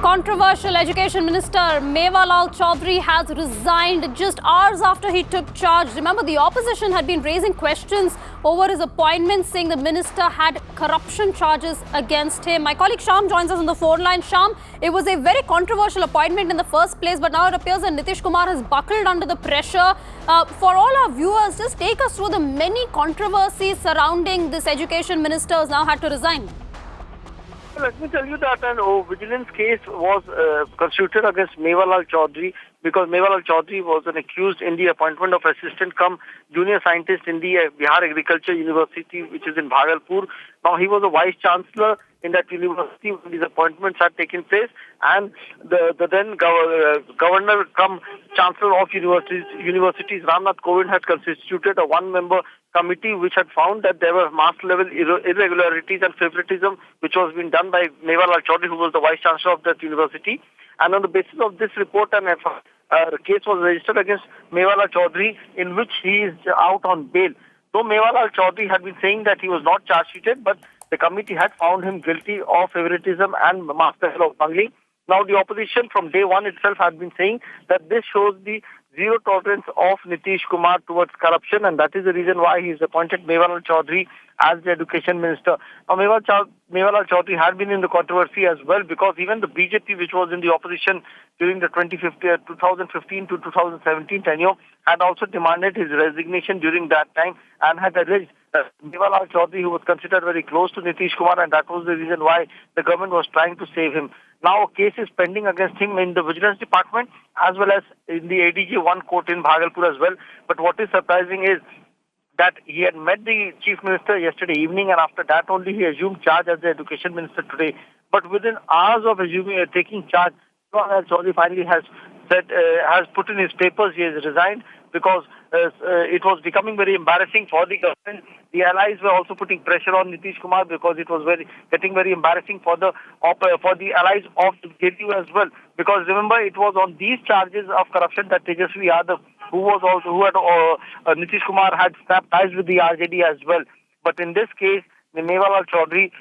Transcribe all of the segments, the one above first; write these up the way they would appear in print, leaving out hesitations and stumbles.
Controversial Education Minister Mewalal Chaudhary has resigned just hours after he took charge. Remember, the opposition had been raising questions over his appointment, saying the minister had corruption charges against him. My colleague Sham joins us on the phone line. Sham, it was a very controversial appointment in the first place, but now it appears that Nitish Kumar has buckled under the pressure. For all our viewers, just take us through the many controversies surrounding this education minister who's now had to resign. Let me tell you that an vigilance case was constituted against Mewalal Chaudhary because Mewalal Chaudhary was an accused in the appointment of assistant cum junior scientist in the Bihar Agriculture University, which is in Bhagalpur. Now, he was a vice chancellor in that university when these appointments had taken place, and the then governor cum chancellor of universities, Ramnath Kovind, had constituted a one-member committee which had found that there were mass-level irregularities and favoritism which was being done by Mewalal Chaudhary, who was the vice chancellor of that university. And on the basis of this report, a case was registered against Mewalal Chaudhary, in which he is out on bail. Though Mewalal Chaudhary had been saying that he was not charge-sheeted, but the committee had found him guilty of favoritism and mass-level of bungling. Now, the opposition from day one itself had been saying that this shows the zero tolerance of Nitish Kumar towards corruption, and that is the reason why he has appointed Mewalal Chaudhary as the education minister. Now, Mewalal Chaudhary had been in the controversy as well, because even the BJP, which was in the opposition during the 2015 to 2017 tenure, had also demanded his resignation during that time and had alleged that Mewalal Chaudhary, who was considered very close to Nitish Kumar, and that was the reason why the government was trying to save him. Now, a case is pending against him in the Vigilance Department as well as in the ADJ 1 court in Bhagalpur as well. But what is surprising is that he had met the Chief Minister yesterday evening, and after that only he assumed charge as the Education Minister today. But within hours of taking charge, Mewalal Chaudhary finally has put in his papers. He has resigned because it was becoming very embarrassing for the government. The allies were also putting pressure on Nitish Kumar because it was getting very embarrassing for the allies of the JDU as well. Because remember, it was on these charges of corruption that Tejasvi Yadav, Nitish Kumar had snapped ties with the RJD as well. But in this case, the Mewalal Chaudhary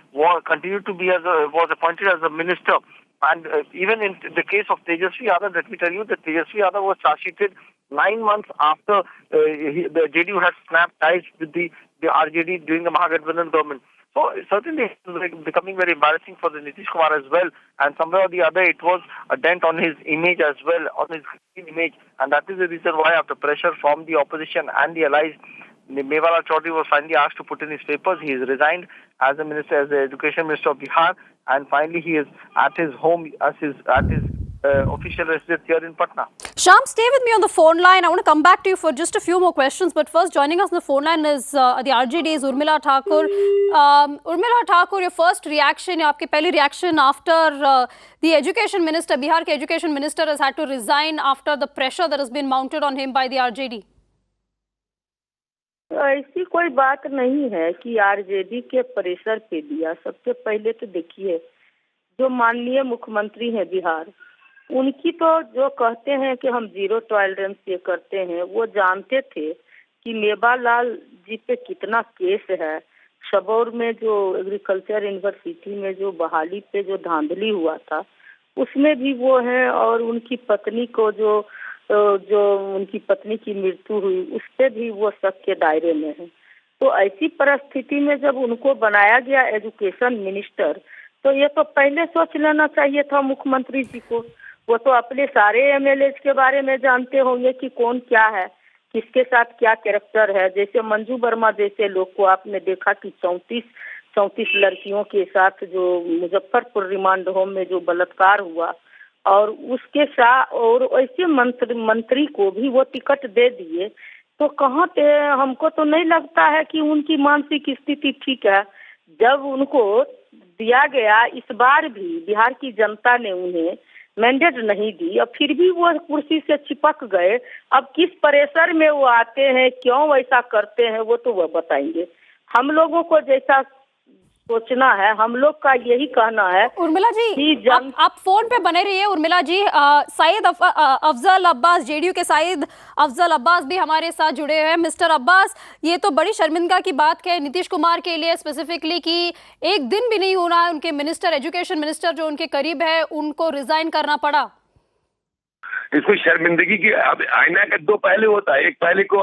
continued to be was appointed as a minister. And even in the case of Tejasvi Yadav, let me tell you that Tejasvi Yadav was charge-sheeted 9 months after the JDU had snapped ties with the RJD during the Mahagathbandhan government. So certainly it's becoming very embarrassing for the Nitish Kumar as well. And somewhere or the other, it was a dent on his image as well, on his image. And that is the reason why, after pressure from the opposition and the allies, Mewalal Chaudhary was finally asked to put in his papers. He has resigned as the Education Minister of Bihar, and finally he is at his home, at his official residence here in Patna. Sham, stay with me on the phone line. I want to come back to you for just a few more questions. But first, joining us on the phone line is the RJD's Urmila Thakur. Urmila Thakur, your first reaction, your pehli reaction after the Education Minister, Bihar ke Education Minister, has had to resign after the pressure that has been mounted on him by the RJD. ऐसी कोई बात नहीं है कि RJD के pressure पे दिया। सबसे पहले तो देखिए, जो माननीय मुख्यमंत्री हैं बिहार, उनकी तो जो कहते हैं कि हम जीरो टॉलरेंस ये करते हैं, वो जानते थे कि मेवालाल जी पे कितना केस है। सबौर में जो एग्रीकल्चर यूनिवर्सिटी में जो बहाली पे जो धांधली हुआ था, उसमें भी वो हैं, और उनकी पत्नी को जो उनकी पत्नी की मृत्यु हुई, उस पे भी वो शक के दायरे में है। तो ऐसी परिस्थिति में जब उनको बनाया गया एजुकेशन मिनिस्टर, तो ये तो पहले सोच लेना चाहिए था मुख्यमंत्री जी को। वो तो अपने सारे एमएलए के बारे में जानते होंगे कि कौन क्या है, किसके साथ क्या कैरेक्टर है। जैसे मंजू वर्मा जैसे लोग को आपने देखा कि 34 लड़कियों के साथ जो मुजफ्फरपुर रिमांड होम में जो बलात्कार हुआ, और उसके साथ और ऐसे मंत्री को भी वो टिकट दे दिए। तो कहाँ पे, हमको तो नहीं लगता है कि उनकी मानसिक स्थिति ठीक है। जब उनको दिया गया, इस बार भी बिहार की जनता ने उन्हें मैंडेट नहीं दी, और फिर भी वो कुर्सी से चिपक गए। अब किस प्रेशर में वो आते हैं, क्यों ऐसा करते हैं, वो तो वह बताएंगे। हम लोगों को जैसा सोचना है। हम लोग का यही कहना है। उर्मिला जी, कि आप फोन पे बने रहिए। उर्मिला जी, सईद अफजल अब्बास, जेडीयू के सईद अफजल अब्बास भी हमारे साथ जुड़े हुए हैं। मिस्टर अब्बास, ये तो बड़ी शर्मिंदा की बात है नीतीश कुमार के लिए स्पेसिफिकली कि एक दिन भी नहीं होना है उनके मिनिस्टर, एजुकेशन मिनिस्टर जो उनके करीब है, उनको रिजाइन करना पड़ा। इसको शर्मिंदगी की, अब आईना का दो पहलू होता है। एक पहले को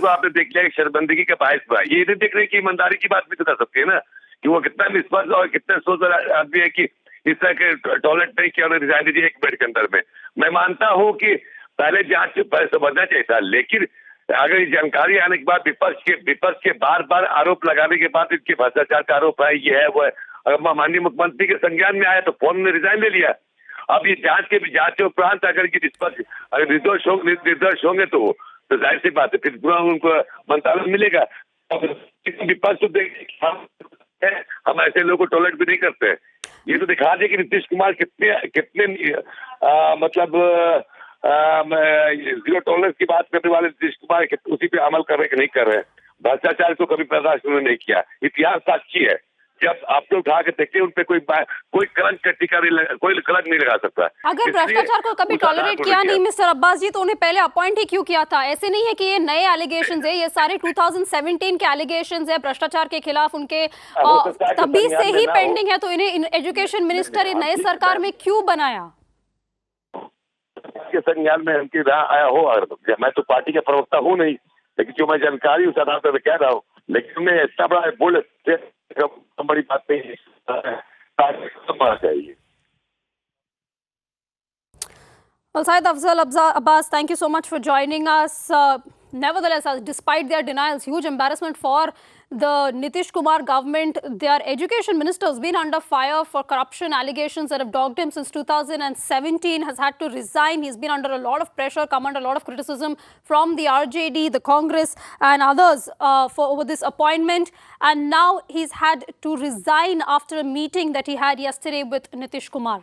आपने देख लिया कि शर्मिंदगी का बायस हुआ। ये नहीं देख रहे कि ईमानदारी की बात भी तो कर सकते हैं ना, कि वो कितना निष्पक्ष और कितना सोच आदमी है कि इस तरह के टॉयलेट नहीं किया, उन्होंने रिजाइन दीजिए एक मिनट के अंदर में। मैं मानता हूँ कि पहले जांच समझना चाहिए था, लेकिन अगर ये जानकारी आने के बाद विपक्ष के बार बार आरोप लगाने के बाद इनके भ्रष्टाचार का आरोप है, ये है वो है, अगर माननीय मुख्यमंत्री के संज्ञान में आया तो फौरन ने रिजाइन ले लिया। अब ये जांच के उपरांत अगर अगर निर्दोष होंगे तो जाहिर सी बात है फिर पूरा उनको मंत्रालय मिलेगा। अब विपक्ष तो हम ऐसे लोगों को टॉयलेट भी नहीं करते। ये तो दिखा दे कि नीतीश कुमार कितने मतलब 0 टॉलरेंस की बात करने वाले नीतीश कुमार उसी पे अमल कर रहे कि नहीं कर रहे। भ्रष्टाचार को कभी बर्दाश्त उन्होंने नहीं किया। इतिहास साक्षी है। जब आप लोग उठा के देखते हैं उन पे कोई कलंक का टीका कोई कलंक नहीं लगा सकता। अगर भ्रष्टाचार को कभी टॉलरेट किया नहीं मिस्टर अब्बास जी, तो उन्हें पहले अपॉइंट ही क्यों किया था? ऐसे नहीं है कि ये नए एलिगेशंस है, ये सारे 2017 के एलिगेशंस है भ्रष्टाचार के खिलाफ उनके, तभी से ही पेंडिंग है। तो इन्हें एजुकेशन मिनिस्टर नए सरकार में क्यों बनाया? के संज्ञान में उनकी आया हो, मैं तो पार्टी का प्रवक्ता हूँ नहीं, लेकिन जो मैं जानकारी उस आधार पर कह रहा हूँ। लेकिन उन्हें इतना बड़ा बोल बड़ी बात नहीं चाहिए। Well, Syed Afzal Abbas, thank you so much for joining us. Nevertheless, despite their denials, huge embarrassment for the Nitish Kumar government. Their education minister has been under fire for corruption allegations that have dogged him since 2017, has had to resign. He's been under a lot of pressure, come under a lot of criticism from the RJD, the Congress and others over this appointment. And now he's had to resign after a meeting that he had yesterday with Nitish Kumar.